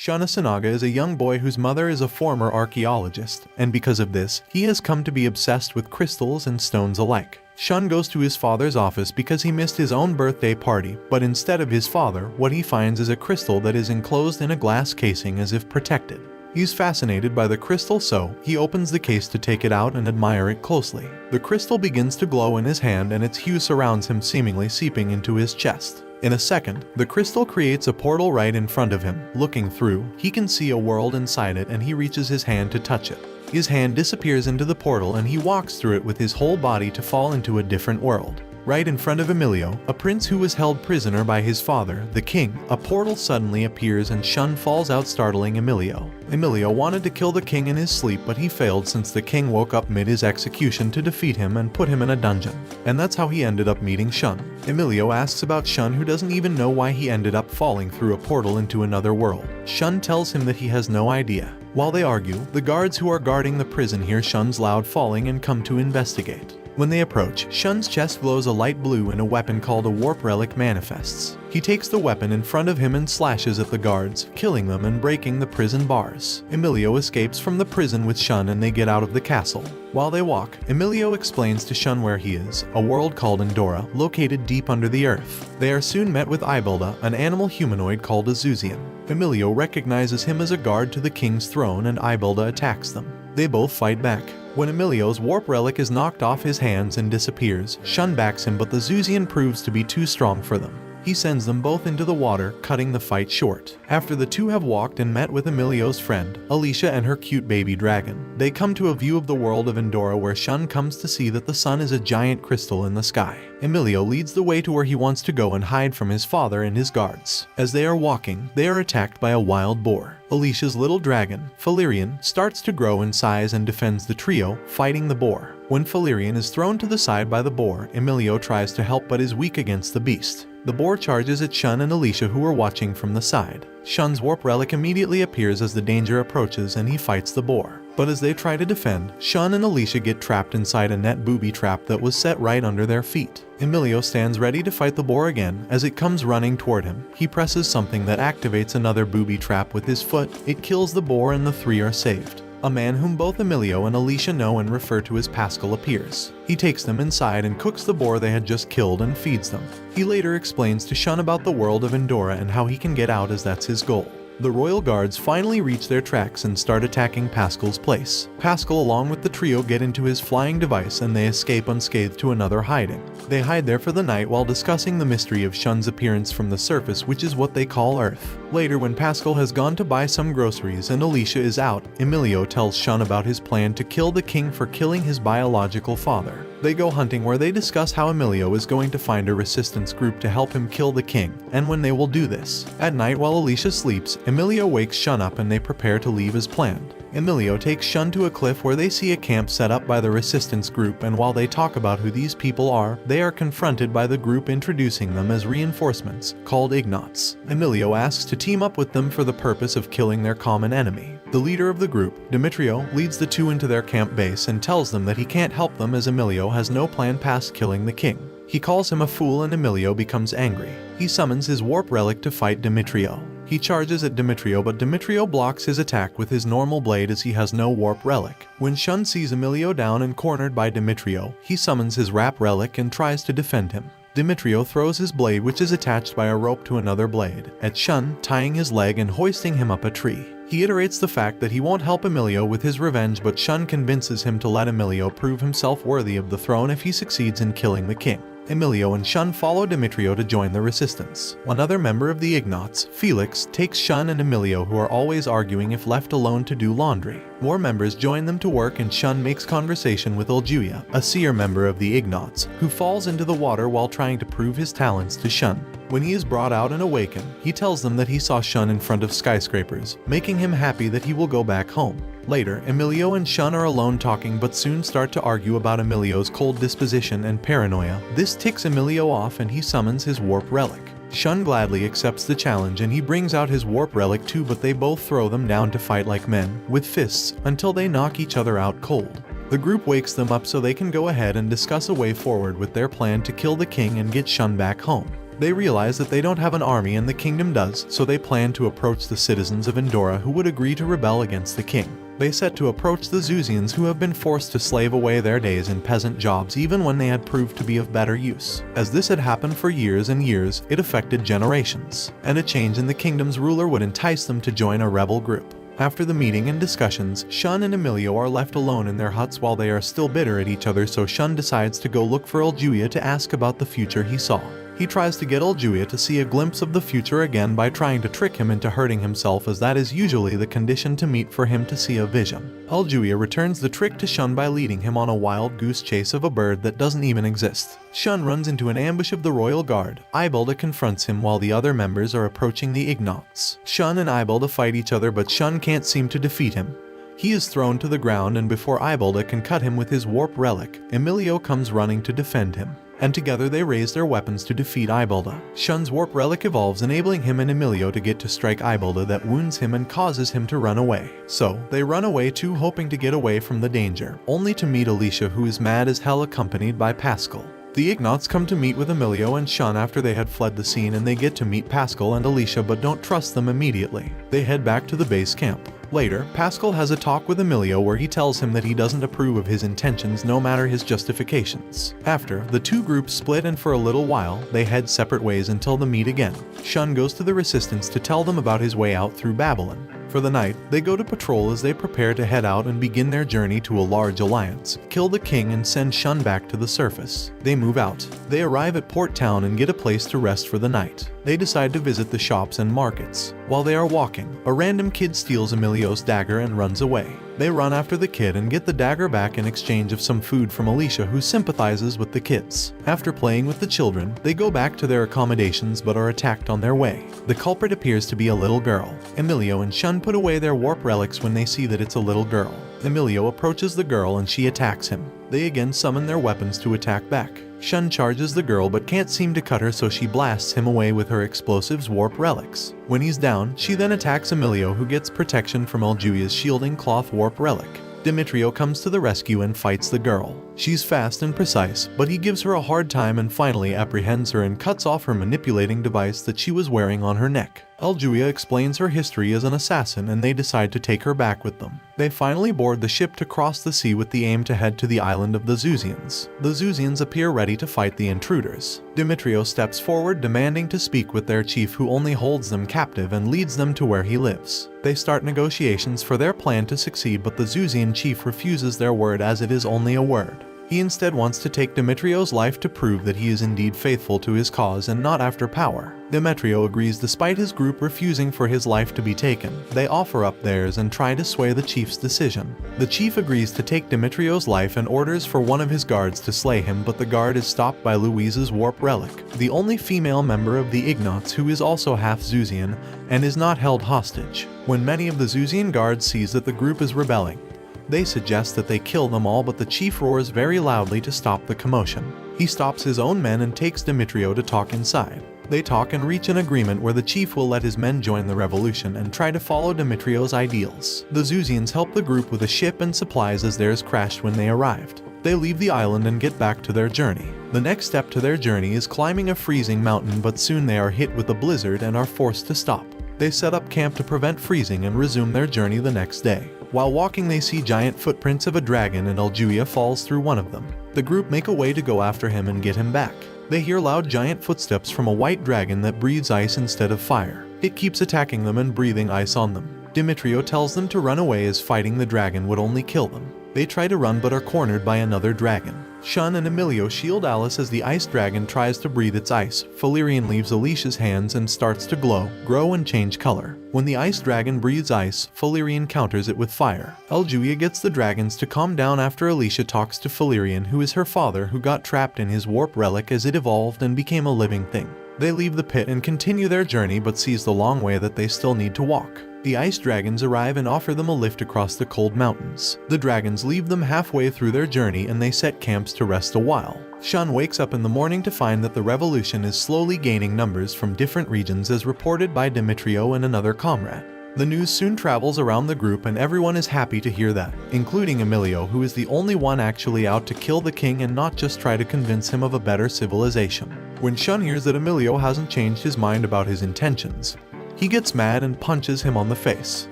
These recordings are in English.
Shun Asanaga is a young boy whose mother is a former archaeologist, and because of this, he has come to be obsessed with crystals and stones alike. Shun goes to his father's office because he missed his own birthday party, but instead of his father, what he finds is a crystal that is enclosed in a glass casing as if protected. He's fascinated by the crystal, so he opens the case to take it out and admire it closely. The crystal begins to glow in his hand and its hue surrounds him, seemingly seeping into his chest. In a second, the crystal creates a portal right in front of him. Looking through, he can see a world inside it and he reaches his hand to touch it. His hand disappears into the portal and he walks through it with his whole body to fall into a different world. Right in front of Emilio, a prince who was held prisoner by his father, the king, a portal suddenly appears and Shun falls out, startling Emilio. Emilio wanted to kill the king in his sleep, but he failed since the king woke up mid his execution to defeat him and put him in a dungeon. And that's how he ended up meeting Shun. Emilio asks about Shun, who doesn't even know why he ended up falling through a portal into another world. Shun tells him that he has no idea. While they argue, the guards who are guarding the prison hear Shun's loud falling and come to investigate. When they approach, Shun's chest glows a light blue and a weapon called a warp relic manifests. He takes the weapon in front of him and slashes at the guards, killing them and breaking the prison bars. Emilio escapes from the prison with Shun and they get out of the castle. While they walk, Emilio explains to Shun where he is, a world called Endora, located deep under the earth. They are soon met with Ibelda, an animal humanoid called a Zuzian. Emilio recognizes him as a guard to the king's throne and Ibelda attacks them. They both fight back. When Emilio's warp relic is knocked off his hands and disappears, Shun backs him, but the Zuzian proves to be too strong for them. He sends them both into the water, cutting the fight short. After the two have walked and met with Emilio's friend, Alicia and her cute baby dragon, they come to a view of the world of Endora where Shun comes to see that the sun is a giant crystal in the sky. Emilio leads the way to where he wants to go and hide from his father and his guards. As they are walking, they are attacked by a wild boar. Alicia's little dragon, Falerian, starts to grow in size and defends the trio, fighting the boar. When Falerian is thrown to the side by the boar, Emilio tries to help but is weak against the beast. The boar charges at Shun and Alicia, who are watching from the side. Shun's warp relic immediately appears as the danger approaches and he fights the boar. But as they try to defend, Shun and Alicia get trapped inside a net booby trap that was set right under their feet. Emilio stands ready to fight the boar again. As it comes running toward him, he presses something that activates another booby trap with his foot. It kills the boar and the three are saved. A man whom both Emilio and Alicia know and refer to as Pascal appears. He takes them inside and cooks the boar they had just killed and feeds them. He later explains to Shun about the world of Endora and how he can get out, as that's his goal. The royal guards finally reach their tracks and start attacking Pascal's place. Pascal along with the trio get into his flying device and they escape unscathed to another hiding. They hide there for the night while discussing the mystery of Shun's appearance from the surface, which is what they call Earth. Later, when Pascal has gone to buy some groceries and Alicia is out, Emilio tells Shun about his plan to kill the king for killing his biological father. They go hunting where they discuss how Emilio is going to find a resistance group to help him kill the king, and when they will do this. At night while Alicia sleeps, Emilio wakes Shun up and they prepare to leave as planned. Emilio takes Shun to a cliff where they see a camp set up by the resistance group, and while they talk about who these people are, they are confronted by the group introducing them as reinforcements, called Ignots. Emilio asks to team up with them for the purpose of killing their common enemy. The leader of the group, Demetrio, leads the two into their camp base and tells them that he can't help them as Emilio has no plan past killing the king. He calls him a fool and Emilio becomes angry. He summons his warp relic to fight Demetrio. He charges at Demetrio, but Demetrio blocks his attack with his normal blade as he has no warp relic. When Shun sees Emilio down and cornered by Demetrio, he summons his wrap relic and tries to defend him. Demetrio throws his blade, which is attached by a rope to another blade, at Shun, tying his leg and hoisting him up a tree. He iterates the fact that he won't help Emilio with his revenge, but Shun convinces him to let Emilio prove himself worthy of the throne if he succeeds in killing the king. Emilio and Shun follow Demetrio to join the resistance. Another member of the Ignots, Felix, takes Shun and Emilio, who are always arguing if left alone, to do laundry. More members join them to work and Shun makes conversation with Oljuya, a seer member of the Ignots, who falls into the water while trying to prove his talents to Shun. When he is brought out and awakened, he tells them that he saw Shun in front of skyscrapers, making him happy that he will go back home. Later, Emilio and Shun are alone talking but soon start to argue about Emilio's cold disposition and paranoia. This ticks Emilio off and he summons his warp relic. Shun gladly accepts the challenge and he brings out his warp relic too, but they both throw them down to fight like men, with fists, until they knock each other out cold. The group wakes them up so they can go ahead and discuss a way forward with their plan to kill the king and get Shun back home. They realize that they don't have an army and the kingdom does, so they plan to approach the citizens of Endora who would agree to rebel against the king. They set to approach the Zusians who have been forced to slave away their days in peasant jobs even when they had proved to be of better use. As this had happened for years and years, it affected generations, and a change in the kingdom's ruler would entice them to join a rebel group. After the meeting and discussions, Shun and Emilio are left alone in their huts while they are still bitter at each other, so Shun decides to go look for Uljuia to ask about the future he saw. He tries to get Uljuia to see a glimpse of the future again by trying to trick him into hurting himself, as that is usually the condition to meet for him to see a vision. Uljuia returns the trick to Shun by leading him on a wild goose chase of a bird that doesn't even exist. Shun runs into an ambush of the royal guard. Ibalda confronts him while the other members are approaching the Ignaughts. Shun and Ibalda fight each other, but Shun can't seem to defeat him. He is thrown to the ground, and before Ibalda can cut him with his warp relic, Emilio comes running to defend him, and together they raise their weapons to defeat Ibalda. Shun's warp relic evolves, enabling him and Emilio to get to strike Ibalda that wounds him and causes him to run away. So, they run away too, hoping to get away from the danger, only to meet Alicia, who is mad as hell, accompanied by Pascal. The Ignaughts come to meet with Emilio and Shun after they had fled the scene, and they get to meet Pascal and Alicia but don't trust them immediately. They head back to the base camp. Later, Pascal has a talk with Emilio where he tells him that he doesn't approve of his intentions no matter his justifications. After, the two groups split, and for a little while, they head separate ways until they meet again. Shun goes to the Resistance to tell them about his way out through Babylon. For the night, they go to patrol as they prepare to head out and begin their journey to a large alliance, kill the king and send Shun back to the surface. They move out. They arrive at Port Town and get a place to rest for the night. They decide to visit the shops and markets. While they are walking, a random kid steals Emilio's dagger and runs away. They run after the kid and get the dagger back in exchange of some food from Alicia, who sympathizes with the kids. After playing with the children, they go back to their accommodations but are attacked on their way. The culprit appears to be a little girl. Emilio and Shun put away their warp relics when they see that it's a little girl. Emilio approaches the girl and she attacks him. They again summon their weapons to attack back. Shun charges the girl but can't seem to cut her, so she blasts him away with her explosives warp relics. When he's down, she then attacks Emilio, who gets protection from Uljuia's shielding cloth warp relic. Demetrio comes to the rescue and fights the girl. She's fast and precise, but he gives her a hard time and finally apprehends her and cuts off her manipulating device that she was wearing on her neck. Uljuia explains her history as an assassin, and they decide to take her back with them. They finally board the ship to cross the sea with the aim to head to the island of the Zusians. The Zusians appear ready to fight the intruders. Demetrio steps forward, demanding to speak with their chief, who only holds them captive and leads them to where he lives. They start negotiations for their plan to succeed, but the Zusian chief refuses their word, as it is only a word. He instead wants to take Demetrio's life to prove that he is indeed faithful to his cause and not after power. Demetrio agrees despite his group refusing for his life to be taken. They offer up theirs and try to sway the chief's decision. The chief agrees to take Demetrio's life and orders for one of his guards to slay him, but the guard is stopped by Louise's warp relic, the only female member of the Ignaughts who is also half Zusian and is not held hostage. When many of the Zusian guards sees that the group is rebelling, they suggest that they kill them all, but the chief roars very loudly to stop the commotion. He stops his own men and takes Demetrio to talk inside. They talk and reach an agreement where the chief will let his men join the revolution and try to follow Demetrio's ideals. The Zusians help the group with a ship and supplies as theirs crashed when they arrived. They leave the island and get back to their journey. The next step to their journey is climbing a freezing mountain, but soon they are hit with a blizzard and are forced to stop. They set up camp to prevent freezing and resume their journey the next day. While walking, they see giant footprints of a dragon, and Uljuia falls through one of them. The group make a way to go after him and get him back. They hear loud giant footsteps from a white dragon that breathes ice instead of fire. It keeps attacking them and breathing ice on them. Demetrio tells them to run away, as fighting the dragon would only kill them. They try to run but are cornered by another dragon. Shun and Emilio shield Alice as the ice dragon tries to breathe its ice. Valerian leaves Alicia's hands and starts to glow, grow and change color. When the ice dragon breathes ice, Valerian counters it with fire. Uljuia gets the dragons to calm down after Alicia talks to Valerian, who is her father, who got trapped in his warp relic as it evolved and became a living thing. They leave the pit and continue their journey, but sees the long way that they still need to walk. The ice dragons arrive and offer them a lift across the cold mountains. The dragons leave them halfway through their journey and they set camps to rest a while. Shun wakes up in the morning to find that the revolution is slowly gaining numbers from different regions, as reported by Demetrio and another comrade. The news soon travels around the group and everyone is happy to hear that, including Emilio, who is the only one actually out to kill the king and not just try to convince him of a better civilization. when Shun hears that Emilio hasn't changed his mind about his intentions. He gets mad and punches him on the face.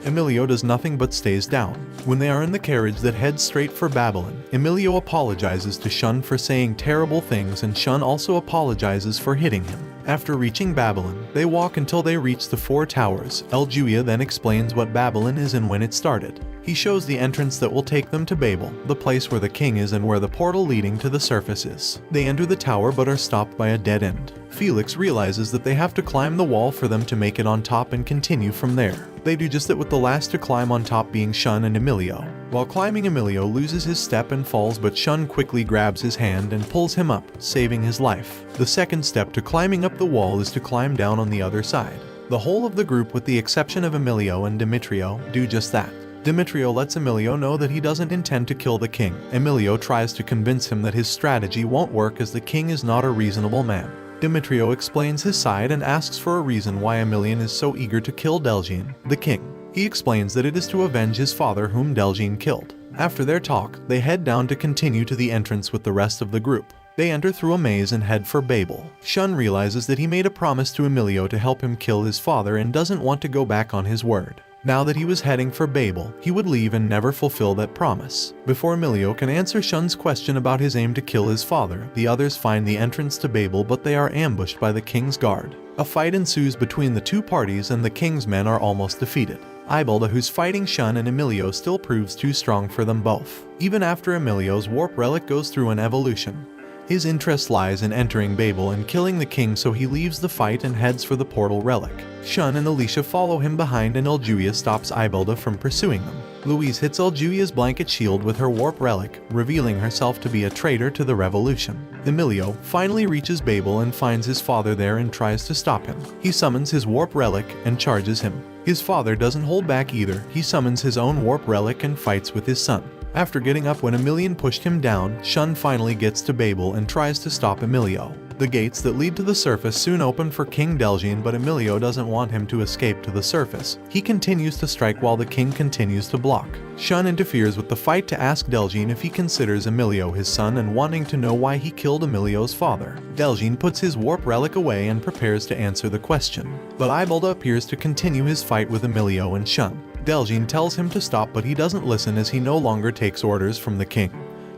Emilio does nothing but stays down. When they are in the carriage that heads straight for Babylon, Emilio apologizes to Shun for saying terrible things, and Shun also apologizes for hitting him. After reaching Babylon, they walk until they reach the Four Towers. El Juia then explains what Babylon is and when it started. He shows the entrance that will take them to Babel, the place where the king is and where the portal leading to the surface is. They enter the tower but are stopped by a dead end. Felix realizes that they have to climb the wall for them to make it on top and continue from there. They do just that, with the last to climb on top being Shun and Emilio. While climbing, Emilio loses his step and falls, but Shun quickly grabs his hand and pulls him up, saving his life. The second step to climbing up the wall is to climb down on the other side. The whole of the group, with the exception of Emilio and Demetrio, do just that. Demetrio lets Emilio know that he doesn't intend to kill the king. Emilio tries to convince him that his strategy won't work as the king is not a reasonable man. Demetrio explains his side and asks for a reason why Emilian is so eager to kill Delgine, the king. He explains that it is to avenge his father whom Delgine killed. After their talk, they head down to continue to the entrance with the rest of the group. They enter through a maze and head for Babel. Shun realizes that he made a promise to Emilio to help him kill his father and doesn't want to go back on his word. Now that he was heading for Babel, he would leave and never fulfill that promise. Before Emilio can answer Shun's question about his aim to kill his father, the others find the entrance to Babel, but they are ambushed by the king's guard. A fight ensues between the two parties and the king's men are almost defeated. Ibalda, who's fighting Shun and Emilio, still proves too strong for them both. Even after Emilio's warp relic goes through an evolution, his interest lies in entering Babel and killing the king, so he leaves the fight and heads for the portal relic. Shun and Alicia follow him behind, and El Juia stops Ibalda from pursuing them. Louise hits El Juia's blanket shield with her warp relic, revealing herself to be a traitor to the revolution. Emilio finally reaches Babel and finds his father there and tries to stop him. He summons his warp relic and charges him. His father doesn't hold back either. He summons his own warp relic and fights with his son. After getting up when Emilian pushed him down, Shun finally gets to Babel and tries to stop Emilio. The gates that lead to the surface soon open for King Delgine, but Emilio doesn't want him to escape to the surface. He continues to strike while the king continues to block. Shun interferes with the fight to ask Delgine if he considers Emilio his son and wanting to know why he killed Emilio's father. Delgine puts his warp relic away and prepares to answer the question. But Ibalda appears to continue his fight with Emilio and Shun. Delgine tells him to stop, but he doesn't listen as he no longer takes orders from the king.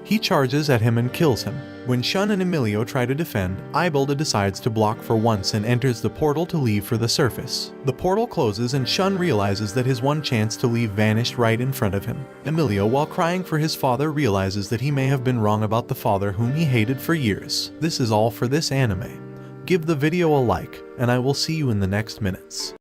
He charges at him and kills him. When Shun and Emilio try to defend, Ibalda decides to block for once and enters the portal to leave for the surface. The portal closes and Shun realizes that his one chance to leave vanished right in front of him. Emilio, while crying for his father, realizes that he may have been wrong about the father whom he hated for years. This is all for this anime. Give the video a like, and I will see you in the next minutes.